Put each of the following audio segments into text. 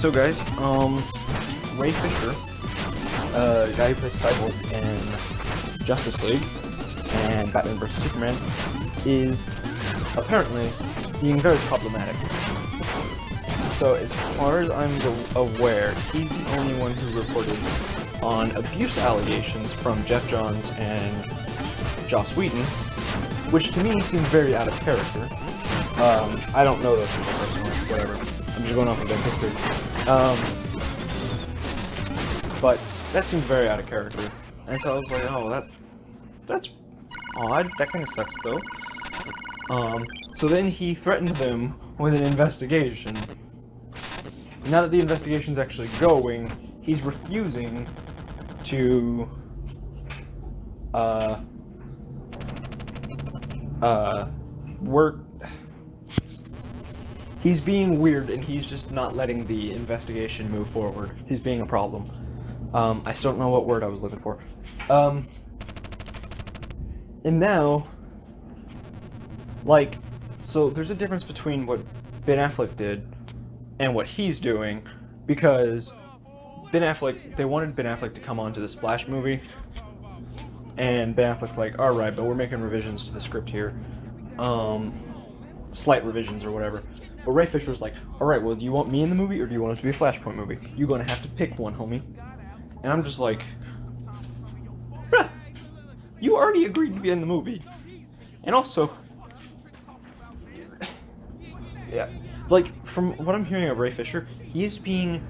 So guys, Ray Fisher, guy who plays Cyborg in Justice League and Batman vs Superman, is apparently being very problematic. So as far as I'm aware, he's the only one who reported on abuse allegations from Jeff Johns and Joss Whedon, which to me seems very out of character. I don't know those people personally, whatever. I'm just going off of their history. But that seemed very out of character. And so I was like, oh, that's odd. That kind of sucks, though. So then he threatened them with an investigation. Now that the investigation's actually going, he's refusing to, work. He's being weird, and he's just not letting the investigation move forward. He's being a problem. I still don't know what word I was looking for. And now, like, so there's a difference between what Ben Affleck did and what he's doing, because Ben Affleck, they wanted Ben Affleck to come on to this Flash movie, and Ben Affleck's like, alright, but we're making revisions to the script here. Slight revisions or whatever. But Ray Fisher's like, alright, well, do you want me in the movie, or do you want it to be a Flashpoint movie? You're gonna have to pick one, homie. And I'm just like, bruh, you already agreed to be in the movie. And also, yeah, like, from what I'm hearing of Ray Fisher, he's being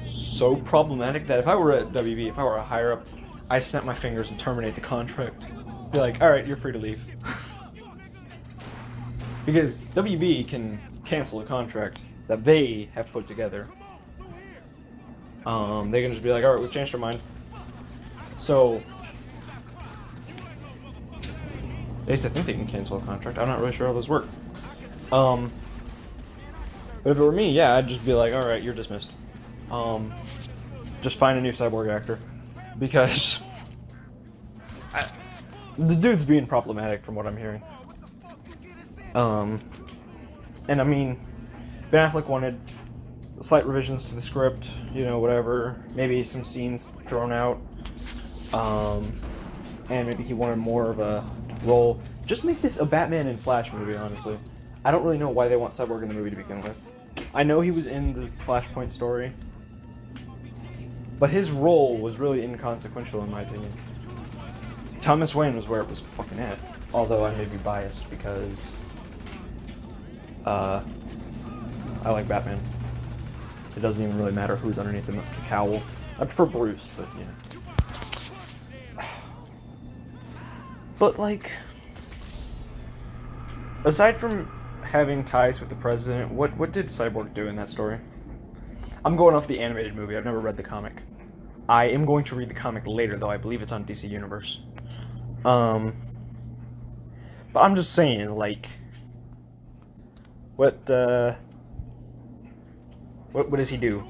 so problematic that if I were at WB, if I were a higher up, I'd snap my fingers and terminate the contract. Be like, alright, you're free to leave. Because WB can cancel a contract that they have put together. They can just be like, alright, we've changed our mind. So, at least I think they can cancel a contract. I'm not really sure how those work. But if it were me, yeah, I'd just be like, alright, you're dismissed. Just find a new Cyborg actor. Because the dude's being problematic from what I'm hearing. And I mean, Ben Affleck wanted slight revisions to the script, you know, whatever, maybe some scenes thrown out, and maybe he wanted more of a role. Just make this a Batman and Flash movie, honestly. I don't really know why they want Cyborg in the movie to begin with. I know he was in the Flashpoint story, but his role was really inconsequential in my opinion. Thomas Wayne was where it was fucking at, although I may be biased because I like Batman. It doesn't even really matter who's underneath the cowl. I prefer Bruce, but you know. But like, aside from having ties with the president, what did Cyborg do in that story? I'm going off the animated movie. I've never read the comic. I am going to read the comic later, though. I believe it's on DC Universe. But I'm just saying, like, what does he do?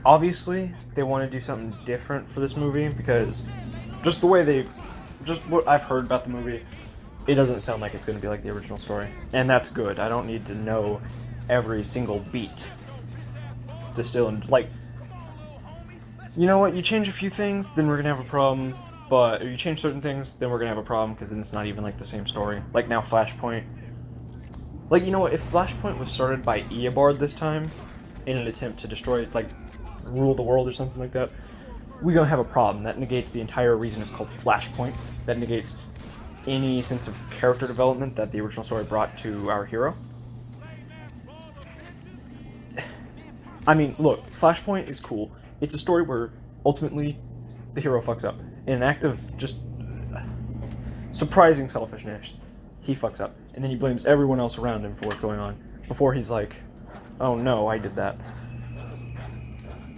Obviously, they want to do something different for this movie, because just what I've heard about the movie, it doesn't sound like it's going to be like the original story. And that's good. I don't need to know every single beat to still, like, you know what, you change a few things, then we're going to have a problem, but if you change certain things, then we're going to have a problem, because then it's not even like the same story. Like now Flashpoint. Like, you know what, if Flashpoint was started by Eobard this time, in an attempt to destroy, like, rule the world or something like that, we're gonna have a problem. That negates the entire reason it's called Flashpoint. That negates any sense of character development that the original story brought to our hero. I mean, look, Flashpoint is cool. It's a story where, ultimately, the hero fucks up. In an act of just surprising selfishness, he fucks up. And then he blames everyone else around him for what's going on, before he's like, oh no, I did that.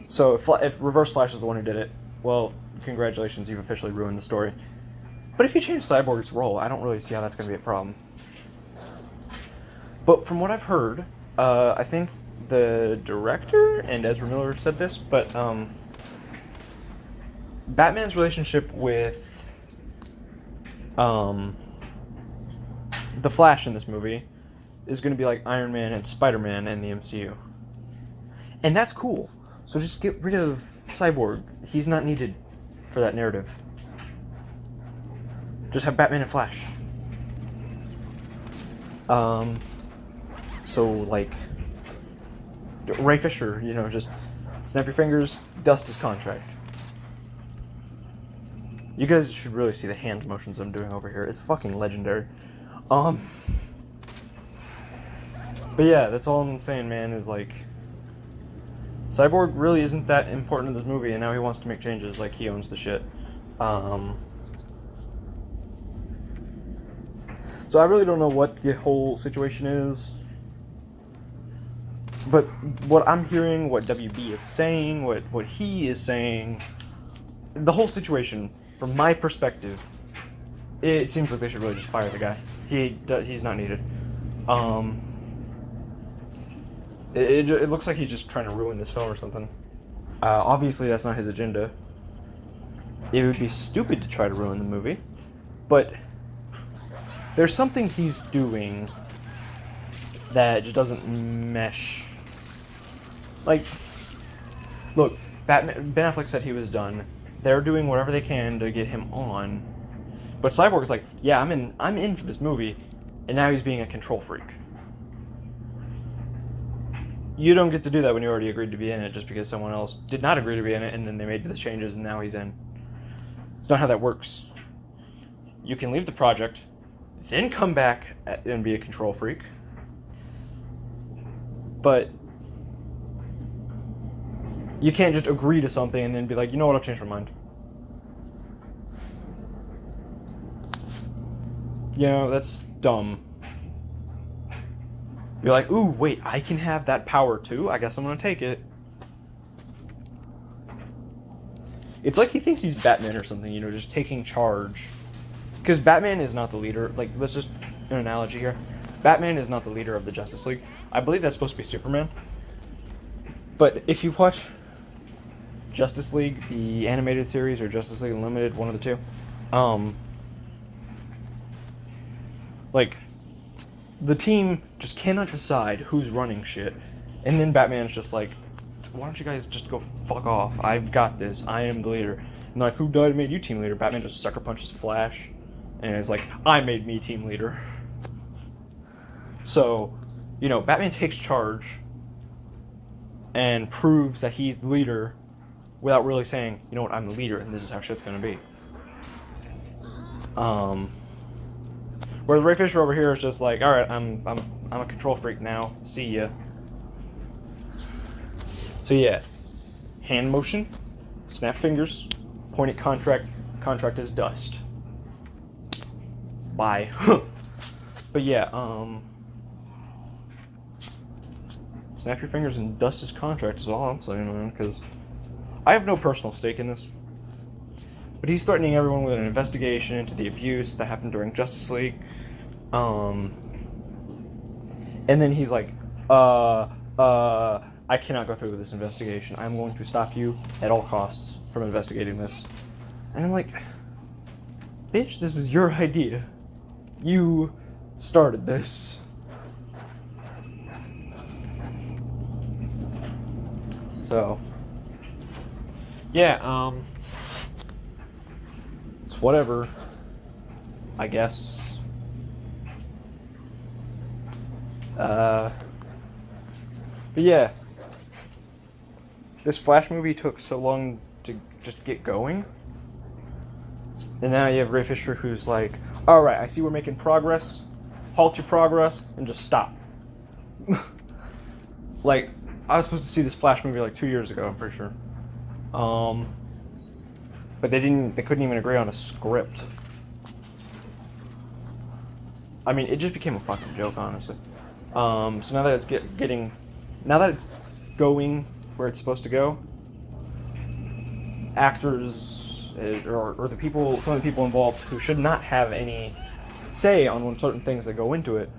So if Reverse Flash is the one who did it, well, congratulations, you've officially ruined the story. But if you change Cyborg's role, I don't really see how that's going to be a problem. But from what I've heard, I think the director and Ezra Miller said this, but Batman's relationship with the Flash in this movie is going to be like Iron Man and Spider-Man in the MCU. And that's cool. So just get rid of Cyborg. He's not needed for that narrative. Just have Batman and Flash. So, like, Ray Fisher, you know, just snap your fingers, dust his contract. You guys should really see the hand motions I'm doing over here. It's fucking legendary. But yeah, that's all I'm saying, man, is like, Cyborg really isn't that important in this movie, and now he wants to make changes like he owns the shit. So I really don't know what the whole situation is. But what I'm hearing, what WB is saying, what he is saying, the whole situation, from my perspective, it seems like they should really just fire the guy. He's not needed. It looks like he's just trying to ruin this film or something. Obviously, that's not his agenda. It would be stupid to try to ruin the movie, but there's something he's doing that just doesn't mesh. Like, look, Ben Affleck said he was done. They're doing whatever they can to get him on, but Cyborg is like, yeah, I'm in for this movie, and now he's being a control freak. You don't get to do that when you already agreed to be in it just because someone else did not agree to be in it, and then they made the changes, and now he's in. It's not how that works. You can leave the project, then come back and be a control freak. But you can't just agree to something and then be like, you know what, I've changed my mind. You know, that's dumb. You're like, ooh, wait, I can have that power too? I guess I'm gonna take it. It's like he thinks he's Batman or something, you know, just taking charge. Because Batman is not the leader. Like, let's just, an analogy here. Batman is not the leader of the Justice League. I believe that's supposed to be Superman. But if you watch Justice League, the animated series, or Justice League Unlimited, one of the two, like, the team just cannot decide who's running shit. And then Batman's just like, why don't you guys just go fuck off? I've got this. I am the leader. And like, who died and made you team leader? Batman just sucker punches Flash. And it's like, I made me team leader. So, you know, Batman takes charge and proves that he's the leader without really saying, you know what, I'm the leader and this is how shit's gonna be. Whereas Ray Fisher over here is just like, alright, I'm a control freak now. See ya. So yeah, hand motion, snap fingers, point at contract is dust. Bye. But yeah, snap your fingers and dust his contract is all I'm saying, man, because I have no personal stake in this. But he's threatening everyone with an investigation into the abuse that happened during Justice League. And then he's like, I cannot go through with this investigation. I'm going to stop you at all costs from investigating this. And I'm like, bitch, this was your idea. You started this. So, yeah, it's whatever, I guess. But yeah, this Flash movie took so long to just get going, and now you have Ray Fisher who's like, alright, I see we're making progress, halt your progress, and just stop. Like, I was supposed to see this Flash movie like 2 years ago, I'm pretty sure. But they couldn't even agree on a script. I mean, it just became a fucking joke, honestly. So now that it's now that it's going where it's supposed to go, actors or the people, some of the people involved who should not have any say on certain things that go into it,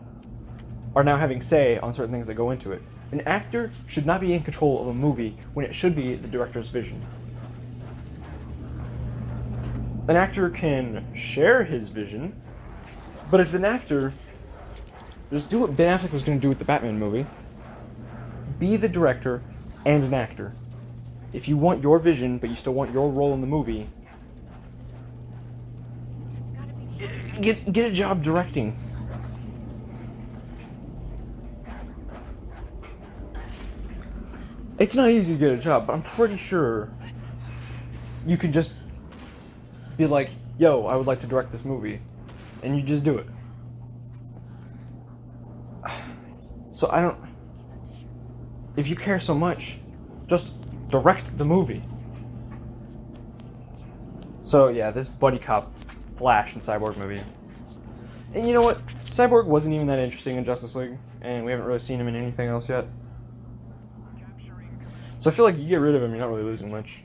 are now having say on certain things that go into it. An actor should not be in control of a movie when it should be the director's vision. An actor can share his vision, but if an actor just do what Ben Affleck was going to do with the Batman movie, be the director, and an actor. If you want your vision, but you still want your role in the movie, get a job directing. It's not easy to get a job, but I'm pretty sure you could just be like, yo, I would like to direct this movie, and you just do it. So I don't... If you care so much, just direct the movie. So yeah, this buddy cop Flash and Cyborg movie. And you know what? Cyborg wasn't even that interesting in Justice League, and we haven't really seen him in anything else yet. So I feel like you get rid of him, you're not really losing much.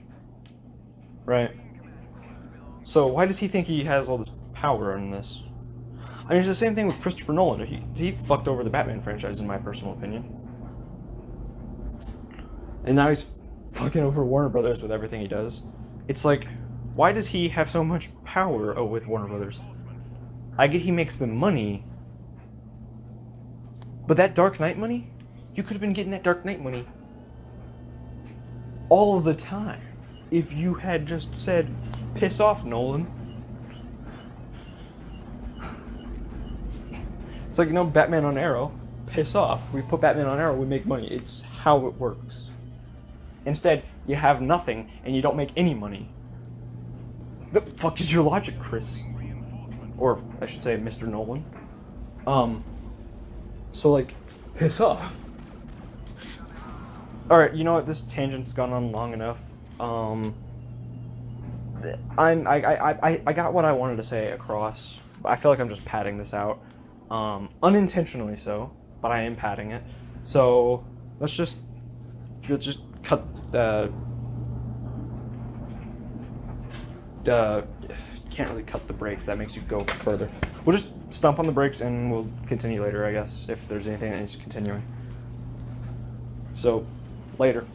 Right? So why does he think he has all this power in this? I mean, it's the same thing with Christopher Nolan. He fucked over the Batman franchise, in my personal opinion. And now he's fucking over Warner Brothers with everything he does. It's like, why does he have so much power with Warner Brothers? I get he makes the money, but that Dark Knight money? You could have been getting that Dark Knight money all of the time if you had just said, piss off, Nolan. It's like, Batman on Arrow, piss off. We put Batman on Arrow, we make money. It's how it works. Instead, you have nothing and you don't make any money. The fuck is your logic, Chris? Or I should say, Mr. Nolan. So like, piss off. Alright, you know what? This tangent's gone on long enough. I got what I wanted to say across. I feel like I'm just padding this out. Unintentionally so, but I am padding it. So let's just cut the can't really cut the brakes. That makes you go further. We'll just stomp on the brakes and we'll continue later, I guess, if there's anything that needs continuing. So, later.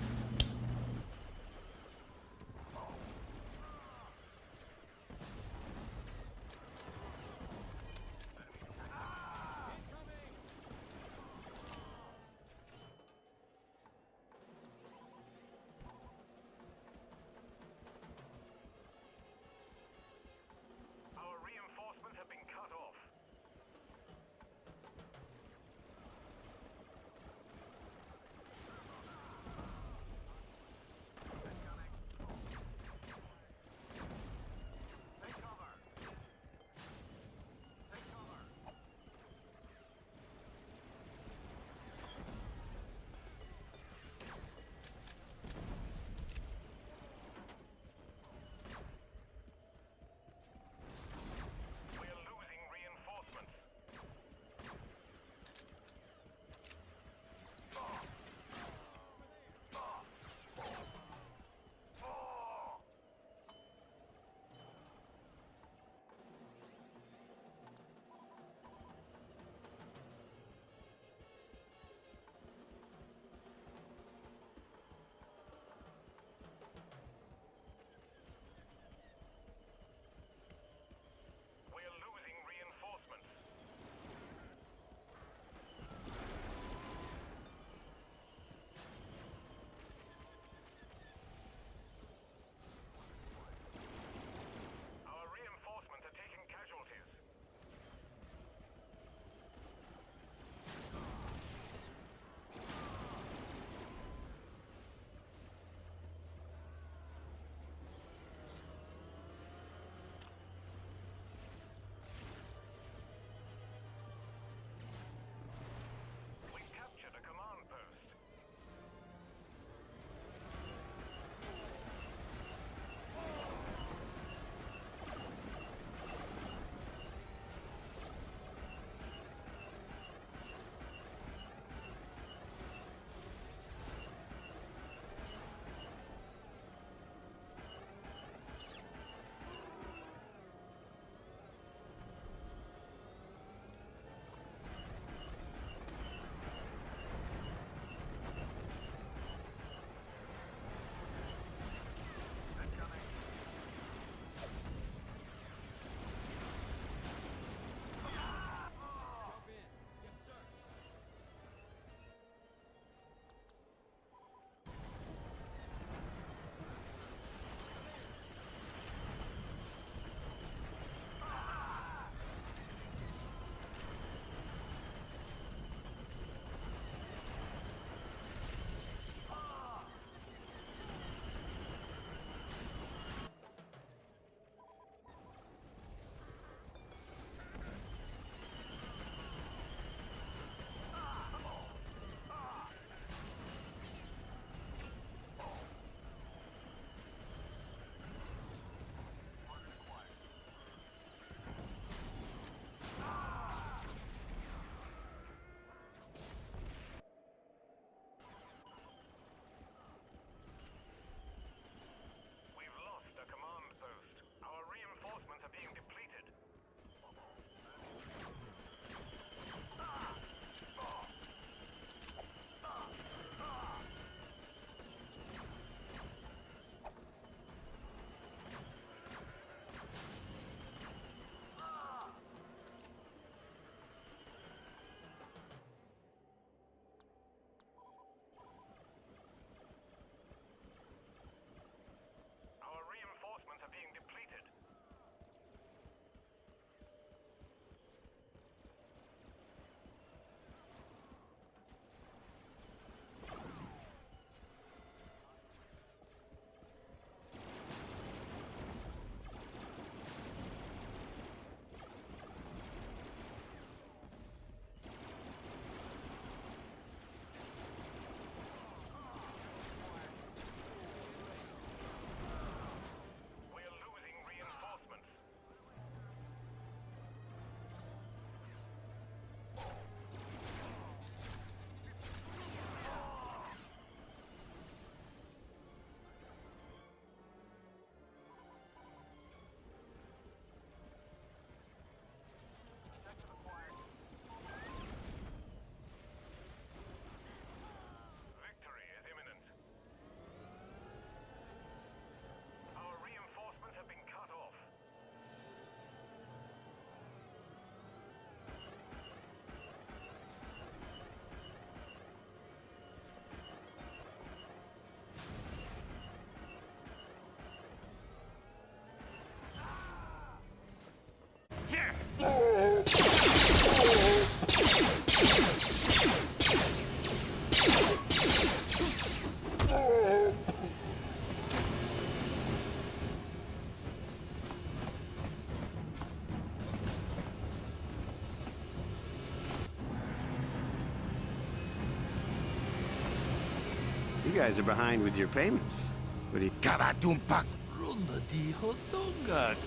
You guys are behind with your payments. What do you...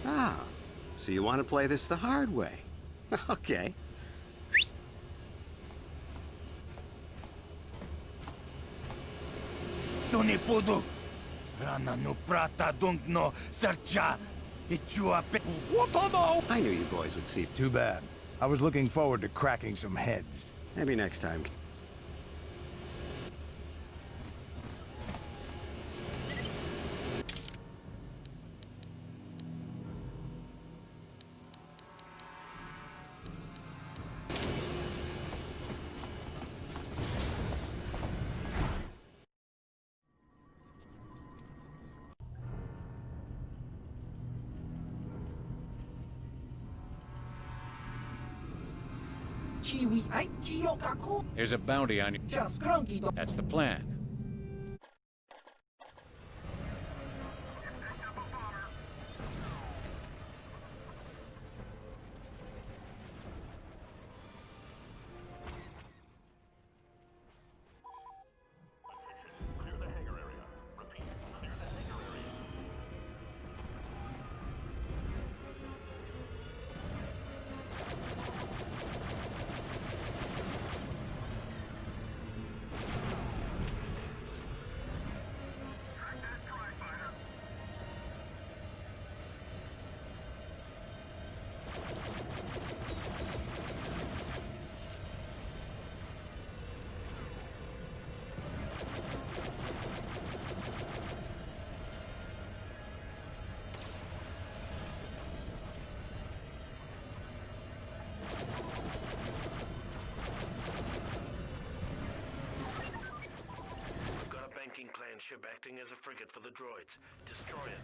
Ah, so you want to play this the hard way. Okay. I knew you boys would see. Too bad. I was looking forward to cracking some heads. Maybe next time. There's a bounty on you. That's the plan. Ship acting as a frigate for the droids. Destroy it.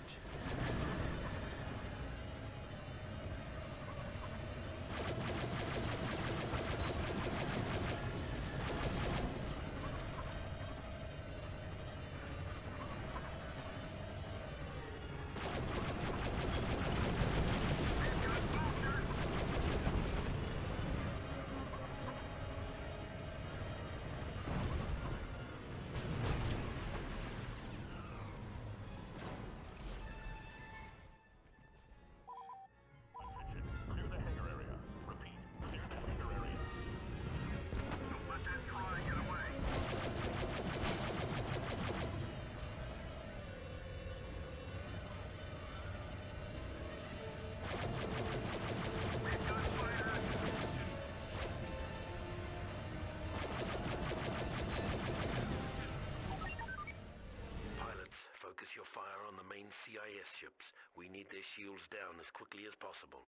Focus your fire on the main CIS ships. We need their shields down as quickly as possible.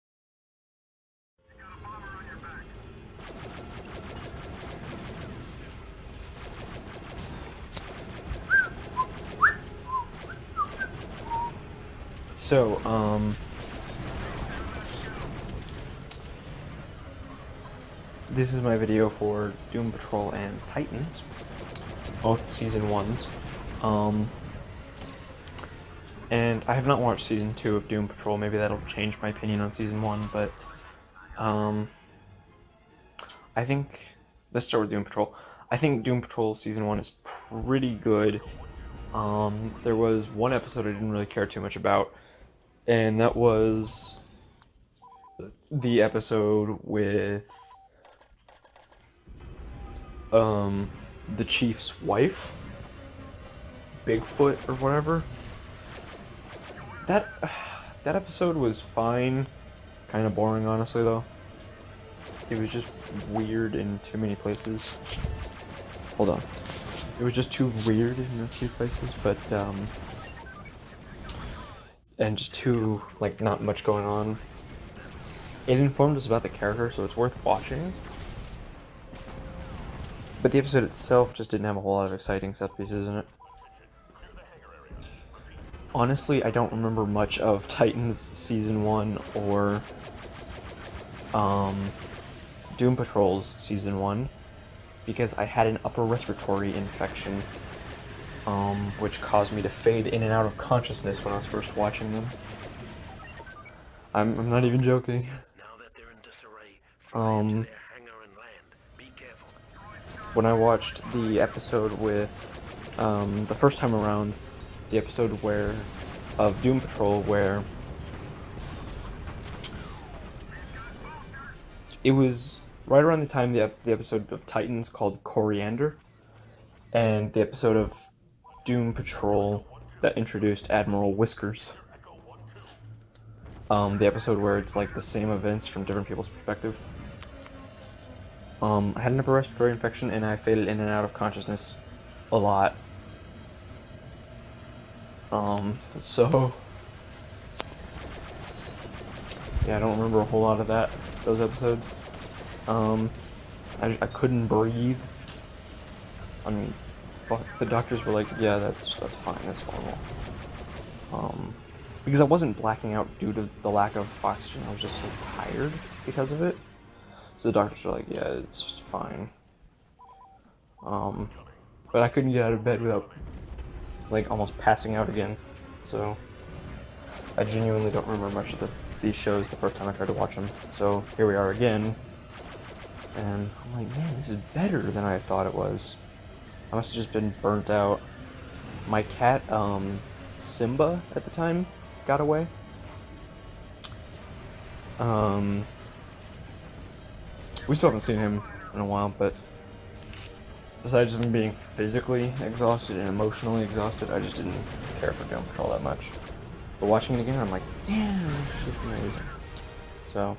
You got a bomber on your back. So, this is my video for Doom Patrol and Titans, both season 1s. And I have not watched season 2 of Doom Patrol. Maybe that'll change my opinion on season 1, but I think, let's start with Doom Patrol. I think Doom Patrol season 1 is pretty good. There was one episode I didn't really care too much about, and that was the episode with the chief's wife, Bigfoot or whatever. That episode was fine, kind of boring, honestly, though. It was just weird in too many places. Hold on. It was just too weird in a few places, but, and just too, like, not much going on. It informed us about the character, so it's worth watching. But the episode itself just didn't have a whole lot of exciting set pieces in it. Honestly, I don't remember much of Titans Season 1 or Doom Patrol's Season 1 because I had an upper respiratory infection, which caused me to fade in and out of consciousness when I was first watching them. I'm not even joking. Now that they're in disarray, fly into Um, their hangar and land. Be careful. when I watched the episode with, the first time around, the episode of Doom Patrol where it was right around the time the episode of Titans called Coriander, and the episode of Doom Patrol that introduced Admiral Whiskers. The episode where it's like the same events from different people's perspective. I had an upper respiratory infection and I faded in and out of consciousness a lot. So yeah, I don't remember a whole lot of those episodes. I couldn't breathe. I mean, fuck, the doctors were like, yeah, that's fine, that's normal. Because I wasn't blacking out due to the lack of oxygen, I was just so tired because of it. So the doctors were like, yeah, it's fine. But I couldn't get out of bed without, like, almost passing out again. So I genuinely don't remember much of these shows the first time I tried to watch them. So here we are again. And I'm like, man, this is better than I thought it was. I must have just been burnt out. My cat, Simba, at the time, got away. We still haven't seen him in a while, but besides him being physically exhausted and emotionally exhausted, I just didn't care for Doom Patrol that much. But watching it again, I'm like, damn, this shit's amazing. So,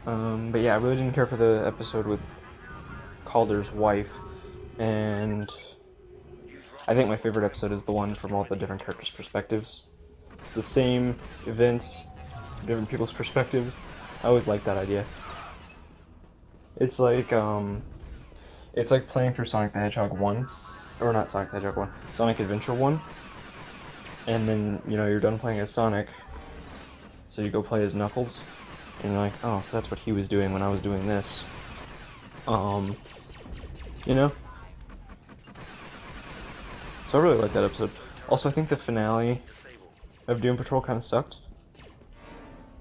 but yeah, I really didn't care for the episode with Calder's wife, and I think my favorite episode is the one from all the different characters' perspectives. It's the same events from different people's perspectives. I always like that idea. It's like playing through Sonic the Hedgehog 1, or not Sonic the Hedgehog 1, Sonic Adventure 1, and then, you know, you're done playing as Sonic, so you go play as Knuckles, and you're like, oh, so that's what he was doing when I was doing this. You know? So I really like that episode. Also, I think the finale of Doom Patrol kind of sucked.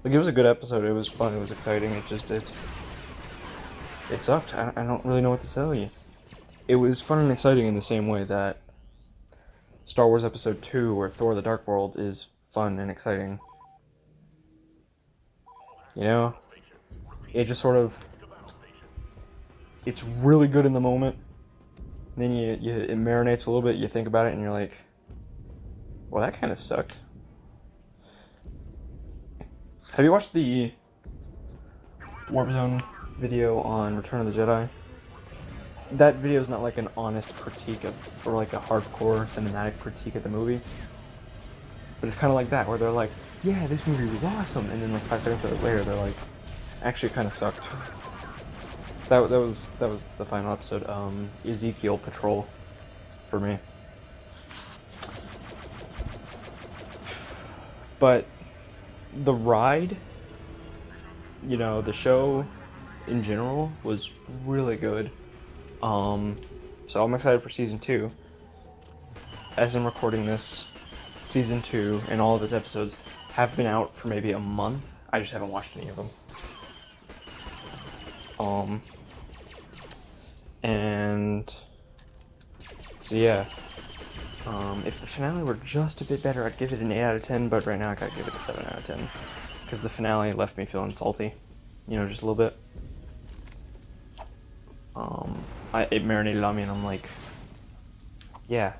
Like, it was a good episode, it was fun, it was exciting, it sucked. I don't really know what to tell you. It was fun and exciting in the same way that Star Wars Episode 2 or Thor: The Dark World is fun and exciting. You know? It just sort of... It's really good in the moment. Then it marinates a little bit, you think about it, and you're like, well, that kind of sucked. Have you watched the Warp Zone video on Return of the Jedi? That video is not like an honest critique or like a hardcore cinematic critique of the movie. But it's kind of like that, where they're like, yeah, this movie was awesome, and then like 5 seconds later, they're like, actually it kind of sucked. That was the final episode, Ezekiel Patrol, for me. But the ride, you know, the show in general was really good. So I'm excited for Season 2. As I'm recording this, Season 2 and all of its episodes have been out for maybe a month. I just haven't watched any of them. And so yeah, if the finale were just a bit better, I'd give it an 8 out of 10, but right now I gotta give it a 7 out of 10, because the finale left me feeling salty, you know, just a little bit. It marinated on me, and I'm like, yeah,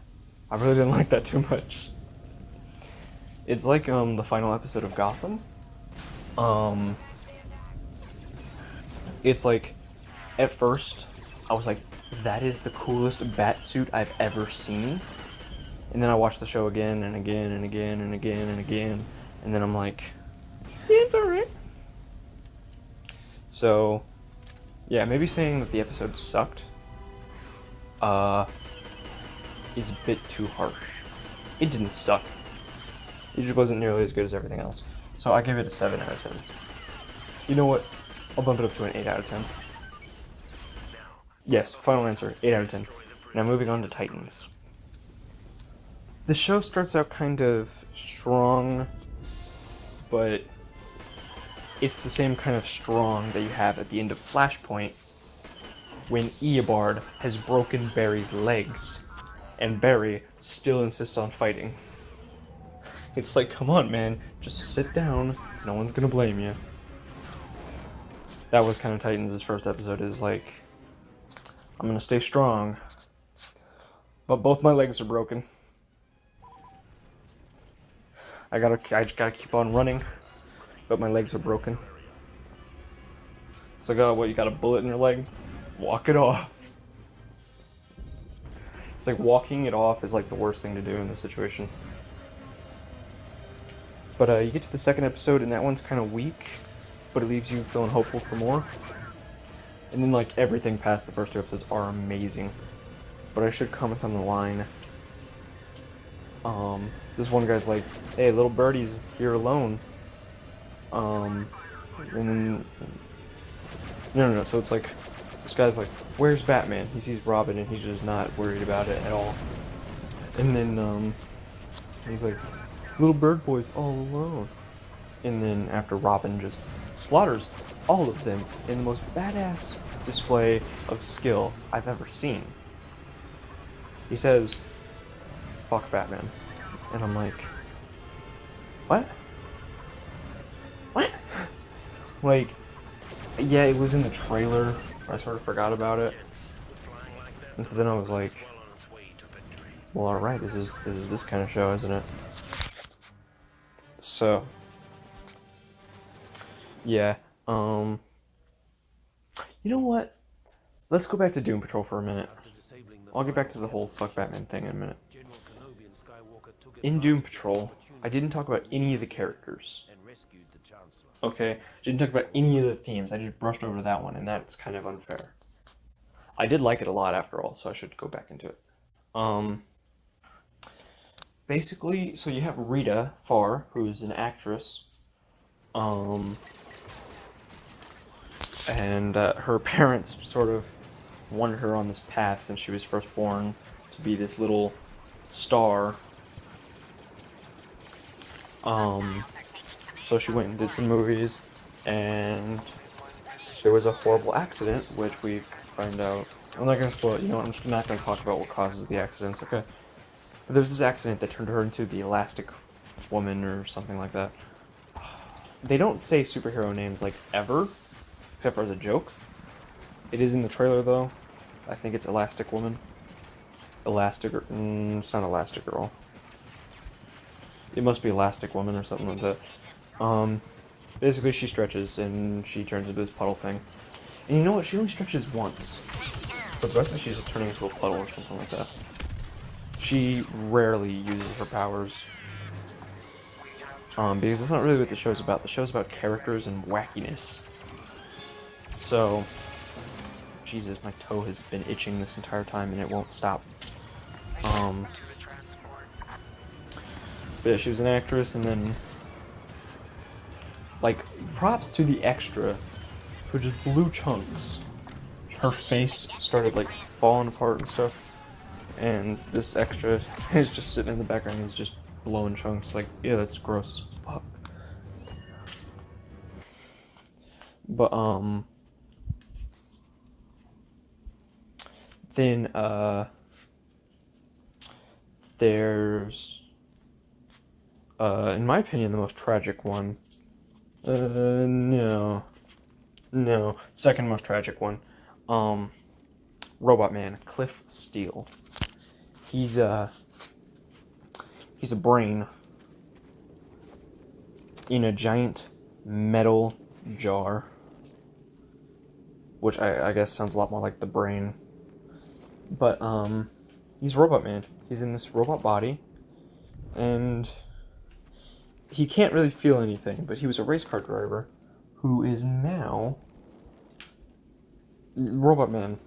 I really didn't like that too much. It's like, the final episode of Gotham. It's like, at first, I was like, that is the coolest bat suit I've ever seen. And then I watched the show again and again and again and again and again, and then I'm like, yeah, it's alright. So, yeah, maybe saying that the episode sucked is a bit too harsh. It didn't suck. It just wasn't nearly as good as everything else. So I give it a 7 out of 10. You know what? I'll bump it up to an 8 out of 10. Yes, final answer, 8 out of 10. Now moving on to Titans. The show starts out kind of strong, but it's the same kind of strong that you have at the end of Flashpoint when Eobard has broken Barry's legs, and Barry still insists on fighting. It's like, come on, man, just sit down, no one's gonna blame you. That was kind of Titans' first episode, is like, I'm gonna stay strong, but both my legs are broken. I just gotta keep on running, but my legs are broken. So you got a bullet in your leg? Walk it off. It's like walking it off is like the worst thing to do in this situation. But you get to the second episode and that one's kind of weak, but it leaves you feeling hopeful for more. And then like everything past the first 2 episodes are amazing. But I should comment on the line. This one guy's like, "Hey, little birdie's here alone." And then, no. So it's like, this guy's like, "Where's Batman?" He sees Robin and he's just not worried about it at all. And then, he's like, "Little bird boy's all alone." And then after Robin just slaughters all of them in the most badass display of skill I've ever seen, he says, "Fuck Batman." And I'm like, what? What? Like, yeah, it was in the trailer. I sort of forgot about it. And so then I was like, well, alright, this is this kind of show, isn't it? So, yeah, you know what? Let's go back to Doom Patrol for a minute. I'll get back to the whole fuck Batman thing in a minute. In Doom Patrol, I didn't talk about any of the characters. Okay? Didn't talk about any of the themes. I just brushed over that one, and that's kind of unfair. I did like it a lot after all, so I should go back into it. Basically, so you have Rita Farr, who's an actress. And her parents sort of wanted her on this path since she was first born to be this little star. So she went and did some movies, and there was a horrible accident, which we find out. I'm not gonna spoil it, you know what, I'm just not gonna talk about what causes the accidents, okay? But there was this accident that turned her into the Elastic Woman or something like that. They don't say superhero names, like, ever, except for as a joke. It is in the trailer, though. I think it's Elastic Woman. It's not Elastic Girl. It must be Elastic Woman or something like that. Basically she stretches and she turns into this puddle thing. And you know what? She only stretches once. For the rest of it, she's turning into a puddle or something like that. She rarely uses her powers. Because that's not really what the show's about. The show's about characters and wackiness. So, Jesus, my toe has been itching this entire time and it won't stop. But yeah, she was an actress, and then, like, props to the extra, who just blew chunks. Her face started, like, falling apart and stuff, and this extra is just sitting in the background and he's just blowing chunks. Like, yeah, that's gross as fuck. But, then, there's, in my opinion, the most tragic one. No, second most tragic one. Robot Man, Cliff Steele. He's a brain in a giant metal jar, which I guess sounds a lot more like the brain. But he's Robot Man. He's in this robot body, and he can't really feel anything, but he was a race car driver who is now Robot Man.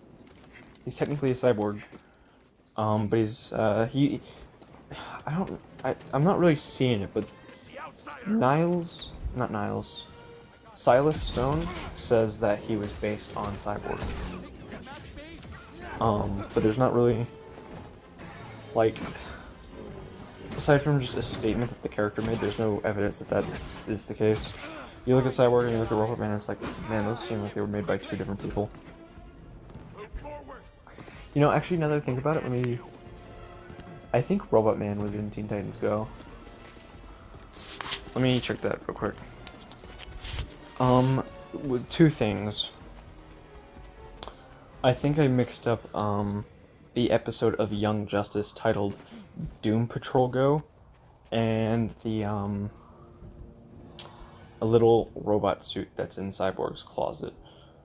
He's technically a cyborg, but he's I'm not really seeing it, but Niles not Niles. Silas Stone says that he was based on Cyborg. But there's not really, like, aside from just a statement that the character made, there's no evidence that that is the case. You look at Cyborg and you look at Robot Man, and it's like, man, those seem like they were made by two different people. You know, actually, now that I think about it, I think Robot Man was in Teen Titans Go. Let me check that real quick. With two things. I think I mixed up, the episode of Young Justice titled Doom Patrol Go, and the, a little robot suit that's in Cyborg's closet.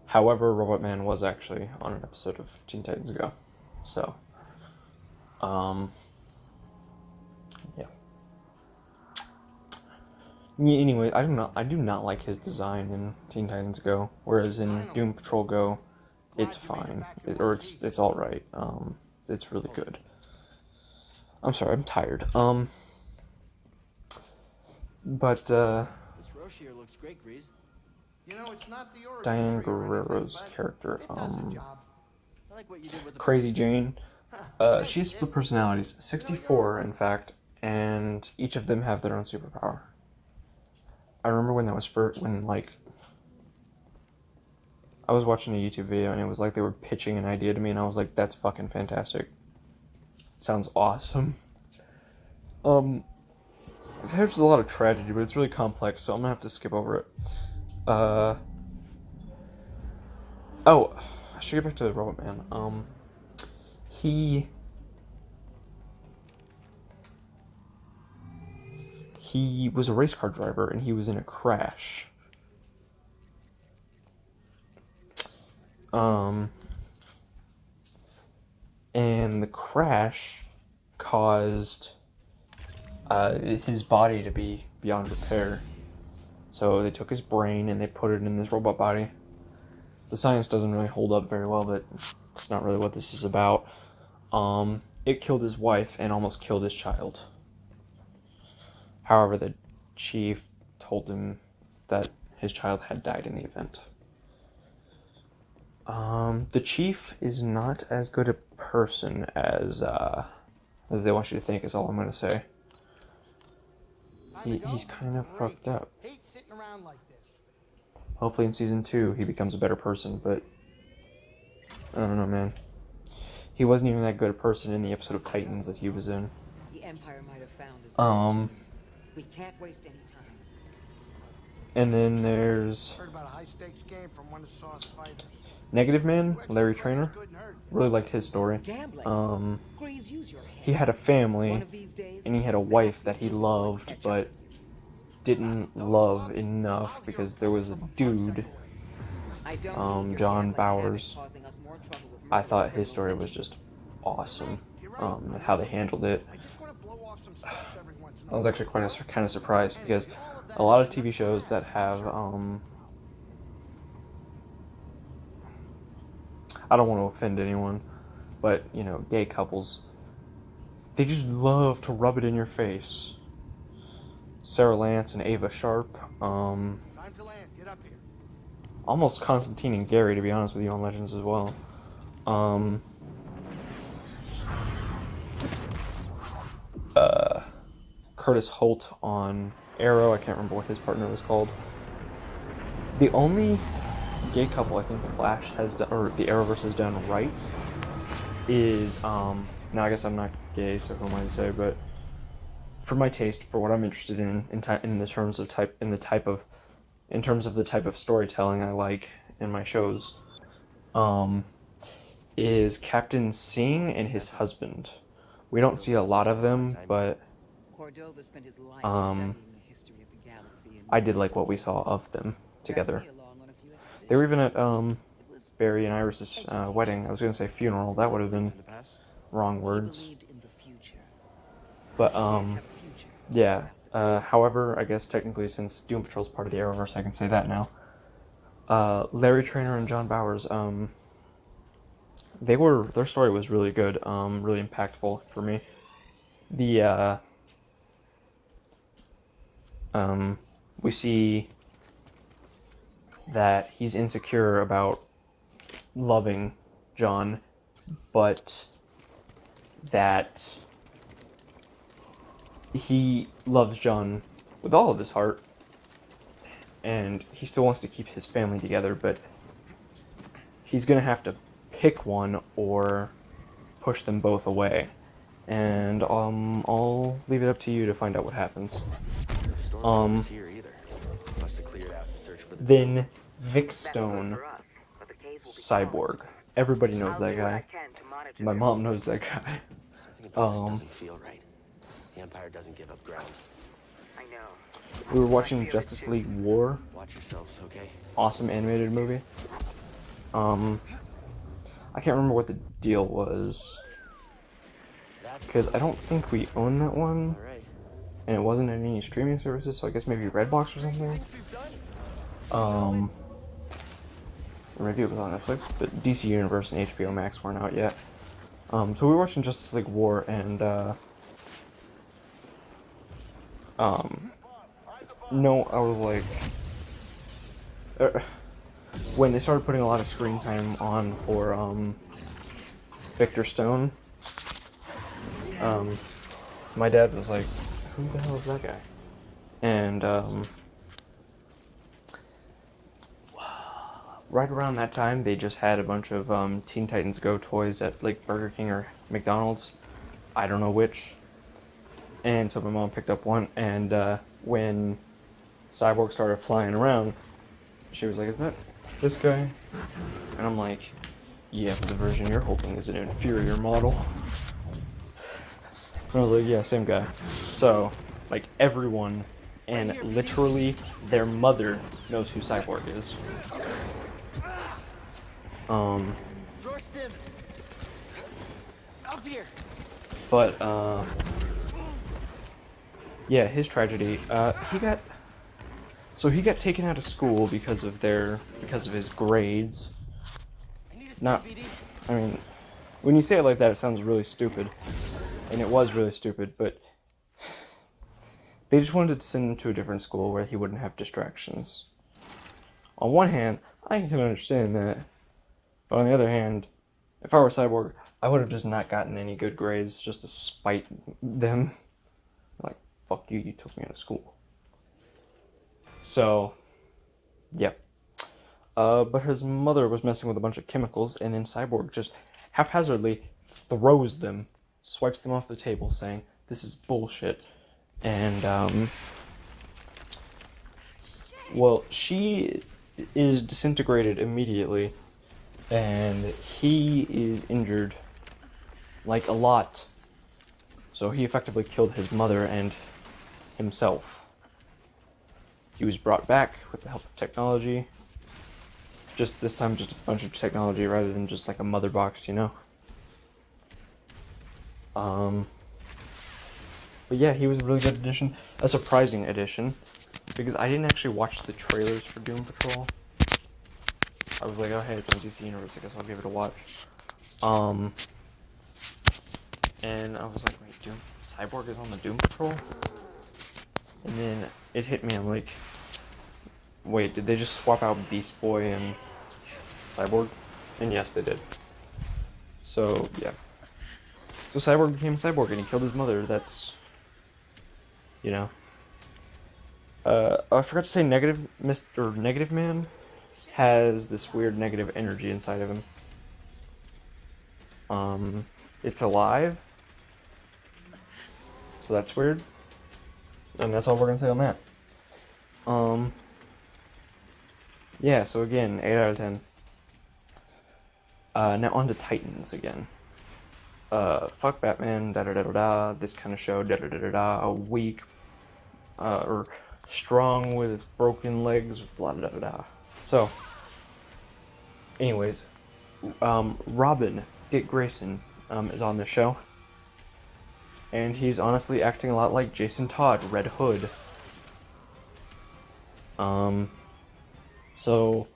However, Robot Man was actually on an episode of Teen Titans Go. So, yeah. Anyway, I do not like his design in Teen Titans Go, whereas in Doom Patrol Go, it's fine, it's all right. It's really good. I'm sorry, I'm tired. But looks great, Grease. You know, it's not the origin Diane tree or anything, Guerrero's but character, it does the job. I like what you did with the Crazy first- Jane, she has split personalities, 64 in fact, and each of them have their own superpower. I remember when that was when, like, I was watching a YouTube video and it was like they were pitching an idea to me and I was like, that's fucking fantastic. Sounds awesome. There's a lot of tragedy, but it's really complex, so I'm gonna have to skip over it. Oh, I should get back to Robot Man. He was a race car driver and he was in a crash. And the crash caused his body to be beyond repair. So they took his brain and they put it in this robot body. The science doesn't really hold up very well, but it's not really what this is about. It killed his wife and almost killed his child. However, the chief told him that his child had died in the event. The chief is not as good a person as they want you to think, is all I'm gonna say. He's kind of fucked up. Hate sitting around like this. Hopefully in season 2 he becomes a better person, but I don't know, man. He wasn't even that good a person in the episode of Titans that he was in. The Empire might have found his We can't waste any time. And then there's Heard about a high-stakes game from one of Saw's fighters. Negative Man, Larry Trainer. Really liked his story. Gambling. Grease, use your head. He had a family, One of these days, and he had a wife that he loved, but didn't love enough because there was a dude, I don't need your John gambling Bowers. habit causing us more trouble with I murders thought in his story Bristol was City. just awesome, how they handled it. I just want to blow off some stress every once in a I was while. actually kind of surprised because a lot of TV shows that have, I don't want to offend anyone, but, you know, gay couples, they just love to rub it in your face. Sarah Lance and Ava Sharp, Time to land. Get up here. almost Constantine and Gary, to be honest with you, on Legends as well. Curtis Holt on Arrow, I can't remember what his partner was called. The only gay couple I think the Flash has done, or the Arrowverse has done right, is now I guess I'm not gay, so who am I to say, but for my taste, for what I'm interested in the terms of in terms of the type of storytelling I like in my shows, is Captain Singh and his husband. We don't see a lot of them, but Cordova spent his life studying the history of the galaxy and I did like what we saw of them together. dragged me along on a few expeditions. They were even at It was Barry and Iris's wedding. I was gonna say funeral. That would have been wrong he words. believed in the future. But Have a future. yeah. However, I guess technically since Doom Patrol's part of the Arrowverse, I can say that now. Larry Trainer and John Bowers, their story was really good, really impactful for me. The we see that he's insecure about loving John, but that he loves John with all of his heart, and he still wants to keep his family together, but he's gonna have to pick one or push them both away. And I'll leave it up to you to find out what happens. Then Vic Stone, Cyborg. Everybody knows that guy. My mom knows that guy. Doesn't feel right. The Empire doesn't give up ground. I know. We were watching Justice League War. Watch yourselves, okay? Awesome animated movie. I can't remember what the deal was, because I don't think we own that one, and it wasn't in any streaming services, so I guess maybe Redbox or something. Or maybe it was on Netflix, but DC Universe and HBO Max weren't out yet. So we were watching Justice League War, and no, I was like, when they started putting a lot of screen time on for Victor Stone, my dad was like, who the hell is that guy? And right around that time, they just had a bunch of Teen Titans Go toys at like Burger King or McDonald's. I don't know which. And so my mom picked up one, and when Cyborg started flying around, she was like, is that this guy? And I'm like, yeah, but the version you're holding is an inferior model. And I was like, yeah, same guy. So, like, everyone, and literally their mother knows who Cyborg is. But, yeah, his tragedy, he got taken out of school because of his grades. Not, I mean, when you say it like that, it sounds really stupid. And it was really stupid, but they just wanted to send him to a different school where he wouldn't have distractions. On one hand, I can understand that. But on the other hand, if I were Cyborg, I would have just not gotten any good grades just to spite them. Like, fuck you, you took me out of school. So, yeah. But his mother was messing with a bunch of chemicals, and then Cyborg just haphazardly throws them, swipes them off the table, saying, this is bullshit. And, well, she is disintegrated immediately, and he is injured, like, a lot. So he effectively killed his mother and himself. He was brought back with the help of technology. Just this time, just a bunch of technology rather than just like a mother box, you know? But yeah, he was a really good addition. A surprising addition. Because I didn't actually watch the trailers for Doom Patrol. I was like, oh hey, it's on DC Universe, I guess I'll give it a watch. And I was like, wait, Cyborg is on the Doom Patrol? And then it hit me, I'm like, wait, did they just swap out Beast Boy and Cyborg? And yes, they did. So, yeah. So Cyborg became Cyborg and he killed his mother, that's, you know. I forgot to say Negative Man has this weird negative energy inside of him. It's alive. So that's weird. And that's all we're gonna say on that. Yeah, so again, 8 out of 10. Now on to Titans again. Fuck Batman, da-da-da-da-da, this kind of show, da-da-da-da-da, a weak, or strong with broken legs, blah da da da. So, anyways, Robin, Dick Grayson, is on the show. And he's honestly acting a lot like Jason Todd, Red Hood. So,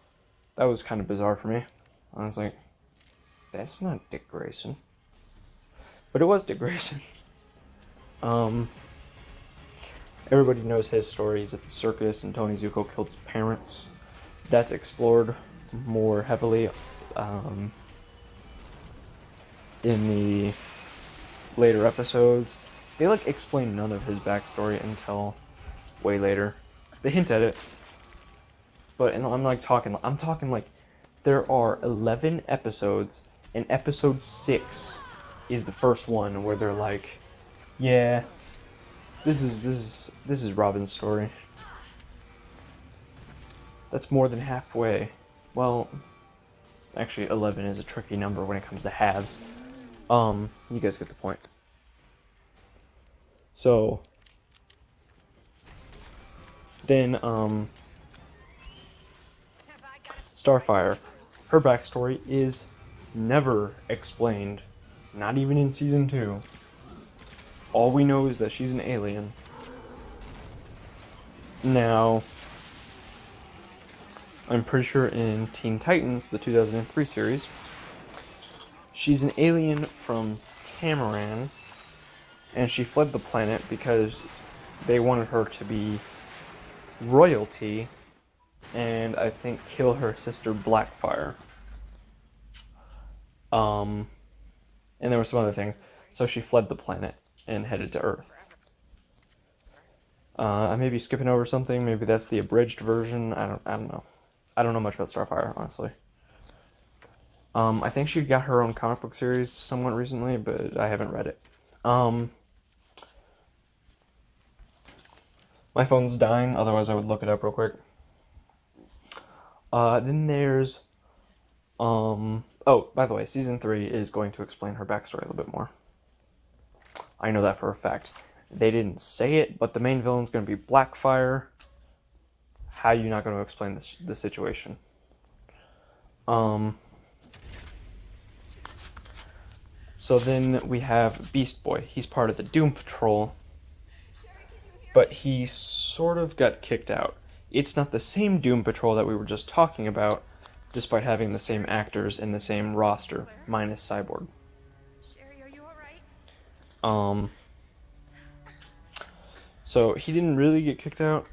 that was kind of bizarre for me. I was like, that's not Dick Grayson. But it was Dick Grayson. Everybody knows his story. He's at the circus, and Tony Zuko killed his parents. That's explored more heavily in the later episodes. They like explain none of his backstory until way later. They hint at it, but I'm talking like there are 11 episodes, and episode 6 is the first one where they're like, yeah, this is Robin's story. That's more than halfway. Well, actually 11 is a tricky number when it comes to halves. You guys get the point. So then Starfire, her backstory is never explained, not even in season 2. All we know is that she's an alien. Now, I'm pretty sure in Teen Titans, the 2003 series, she's an alien from Tamaran, and she fled the planet because they wanted her to be royalty and I think kill her sister Blackfire. And there were some other things. So she fled the planet and headed to Earth. I may be skipping over something. Maybe that's the abridged version. I don't know. I don't know much about Starfire, honestly. I think she got her own comic book series somewhat recently, but I haven't read it. My phone's dying, otherwise I would look it up real quick. Then there's... Oh, by the way, Season 3 is going to explain her backstory a little bit more. I know that for a fact. They didn't say it, but the main villain's going to be Blackfire. How are you not going to explain the situation? So then we have Beast Boy. He's part of the Doom Patrol, but he sort of got kicked out. It's not the same Doom Patrol that we were just talking about, despite having the same actors and the same roster, minus Cyborg. Sherry, are you alright? So he didn't really get kicked out,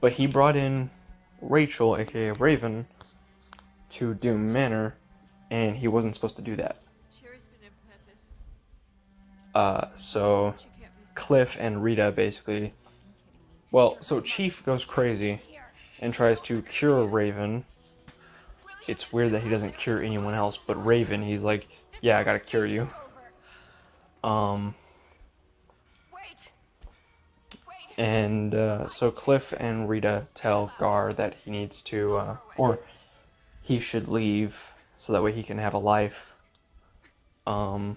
but he brought in Rachel, aka Raven, to Doom Manor, and he wasn't supposed to do that. Sherry's been implanted. So She can't be Cliff and Rita basically... Well, so Chief goes crazy and tries to cure Raven. It's weird that he doesn't cure anyone else, but Raven, he's like, yeah, I gotta cure you. And so Cliff and Rita tell Gar that he needs to, or he should leave so that way he can have a life. Have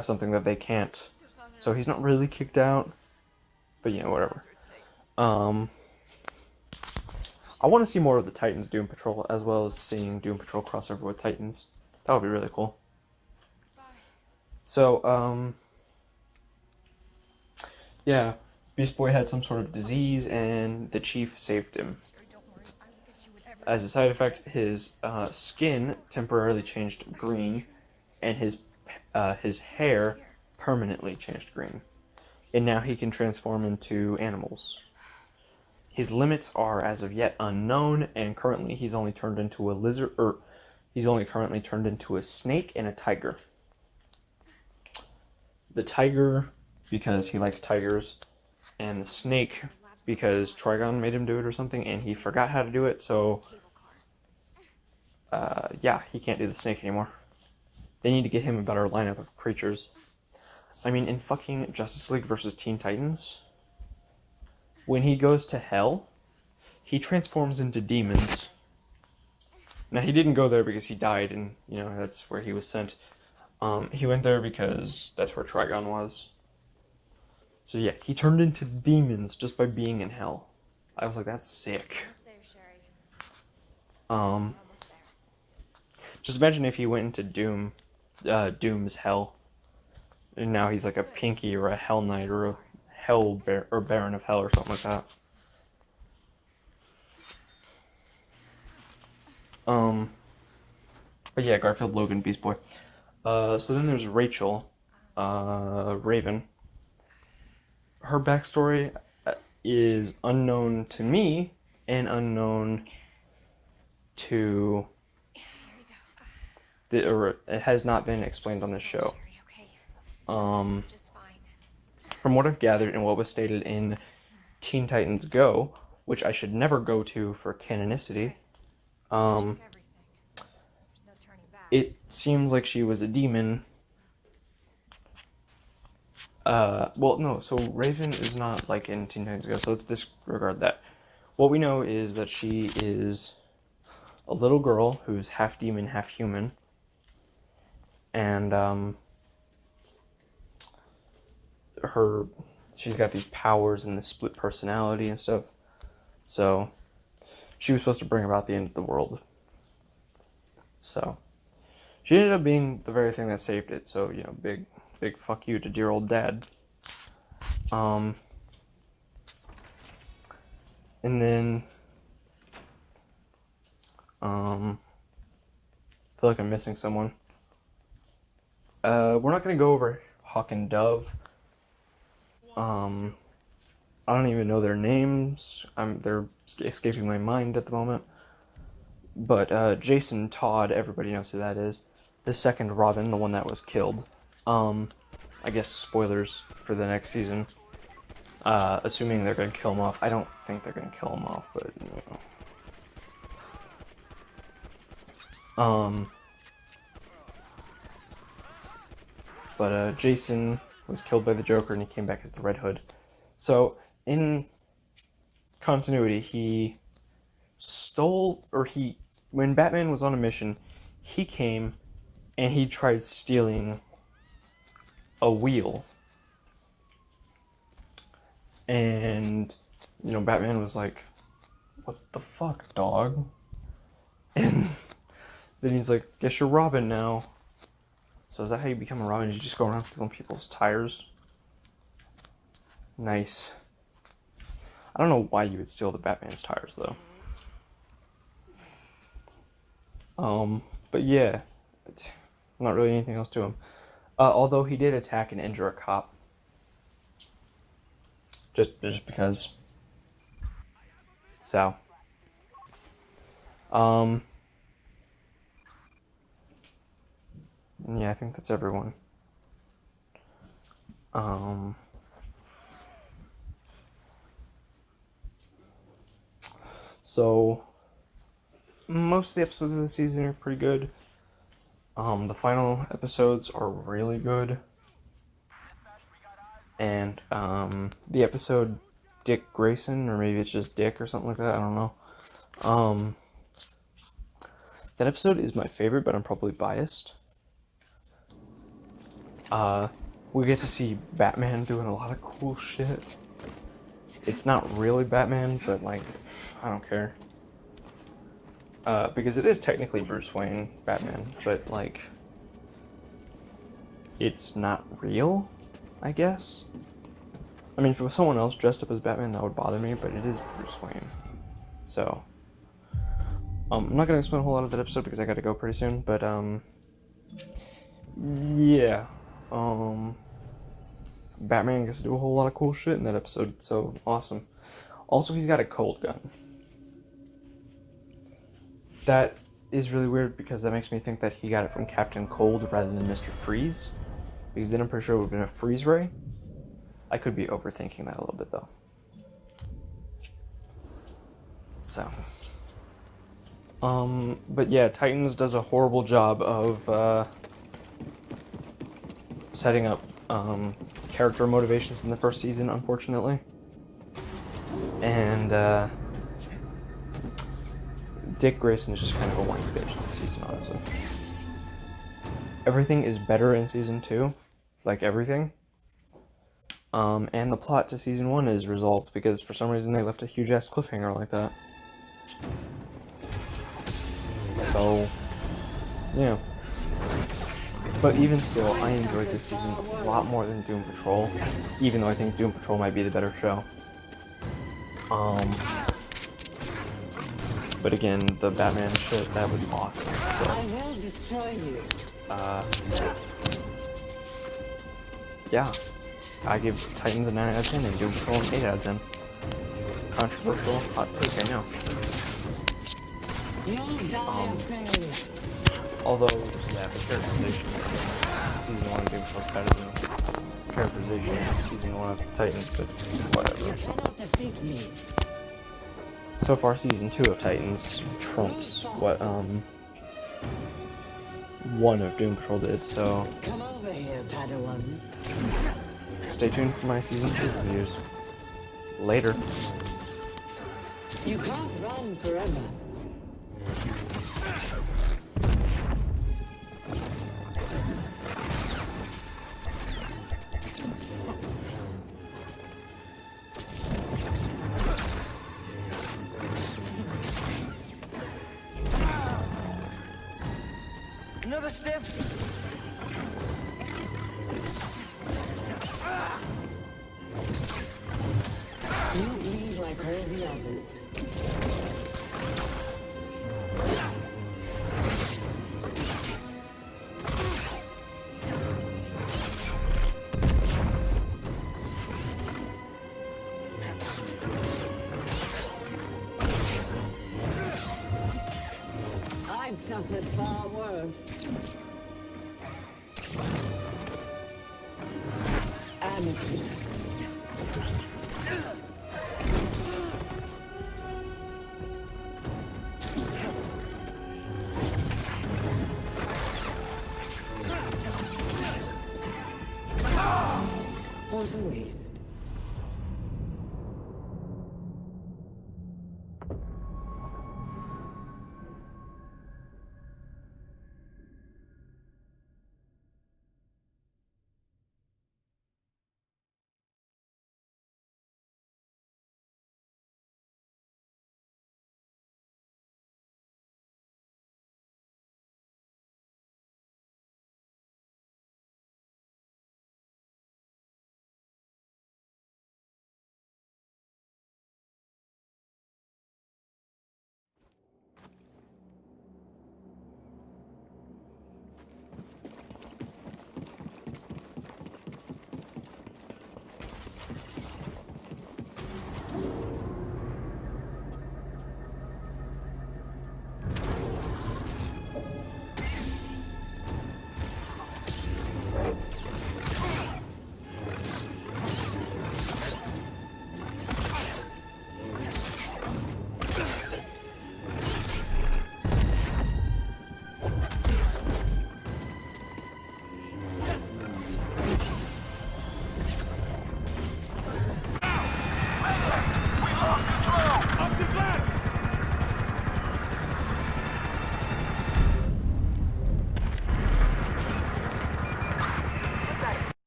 something that they can't. So he's not really kicked out, but you know, whatever. I want to see more of the Titans Doom Patrol, as well as seeing Doom Patrol crossover with Titans. That would be really cool. So, yeah, Beast Boy had some sort of disease, and the Chief saved him. As a side effect, his skin temporarily changed green, and his hair permanently changed green. And now he can transform into animals. His limits are as of yet unknown, and currently he's only turned into a lizard, or he's only currently turned into a snake and a tiger. The tiger, because he likes tigers, and the snake, because Trigon made him do it or something, and he forgot how to do it, so, yeah, he can't do the snake anymore. They need to get him a better lineup of creatures. I mean, in fucking Justice League versus Teen Titans, when he goes to hell, he transforms into demons. Now, he didn't go there because he died, and, you know, that's where he was sent. He went there because that's where Trigon was. So yeah, he turned into demons just by being in hell. I was like, that's sick. Just imagine if he went into Doom's hell. And now he's like a Pinky or a Hell Knight or a or Baron of Hell or something like that. But yeah, Garfield, Logan, Beast Boy. So then there's Rachel. Raven. Her backstory is unknown to me and unknown to or it has not been explained on this show. From what I've gathered and what was stated in Teen Titans Go, which I should never go to for canonicity, it seems like she was a demon. Well, no, so Raven is not like in Teen Titans Go, so let's disregard that. What we know is that she is a little girl who's half demon, half human, and she's got these powers and this split personality and stuff. So she was supposed to bring about the end of the world. So she ended up being the very thing that saved it. So, you know, big fuck you to dear old dad. And then I feel like I'm missing someone. We're not gonna go over Hawk and Dove. I don't even know their names. They're escaping my mind at the moment. But Jason Todd, everybody knows who that is. The second Robin, the one that was killed. I guess spoilers for the next season. Assuming they're gonna kill him off. I don't think they're gonna kill him off, but you know. But Jason was killed by the Joker and he came back as the Red Hood. So, in continuity, he stole, or when Batman was on a mission, he came and he tried stealing a wheel. And, you know, Batman was like, what the fuck, dog? And then he's like, guess you're Robin now. So is that how you become a Robin? You just go around stealing people's tires? Nice. I don't know why you would steal the Batman's tires, though. But yeah, not really anything else to him. Although he did attack and injure a cop. Just because. So. Yeah, I think that's everyone. So, most of the episodes of the season are pretty good. The final episodes are really good. And, the episode Dick Grayson, or maybe it's just Dick or something like that, I don't know. That episode is my favorite, but I'm probably biased. We get to see Batman doing a lot of cool shit. It's not really Batman, but, like, I don't care. Because it is technically Bruce Wayne, Batman, but, like, it's not real, I guess? I mean, if it was someone else dressed up as Batman, that would bother me, but it is Bruce Wayne. So, I'm not gonna explain a whole lot of that episode because I gotta go pretty soon, but, yeah. Batman gets to do a whole lot of cool shit in that episode, so awesome. Also, he's got a cold gun. That is really weird because that makes me think that he got it from Captain Cold rather than Mr. Freeze, because then I'm pretty sure it would have been a freeze ray. I could be overthinking that a little bit, though. So. But yeah, Titans does a horrible job of, setting up, character motivations in the first season, unfortunately. And, Dick Grayson is just kind of a whiny bitch in the season, honestly. Everything is better in season 2, like everything. And the plot to season 1 is resolved because for some reason they left a huge ass cliffhanger like that. So, yeah. But even still, I enjoyed this season a lot more than Doom Patrol, even though I think Doom Patrol might be the better show. But again, the Batman shit, that was awesome, so. I will destroy you. yeah, I give Titans a 9 out of 10 and Doom Patrol an 8 out of 10. Controversial hot take, I know. Although, yeah, the characterization in Season 1 of Doom Patrol is better than the characterization in Season 1 of Titans, but whatever. So far, Season 2 of Titans trumps what, 1 of Doom Patrol did, so... Come over here, Padawan. Stay tuned for my Season 2 reviews. Later. You can't run forever. Another step. You bleed like all the others. I've suffered far worse. Amateur. What a waste.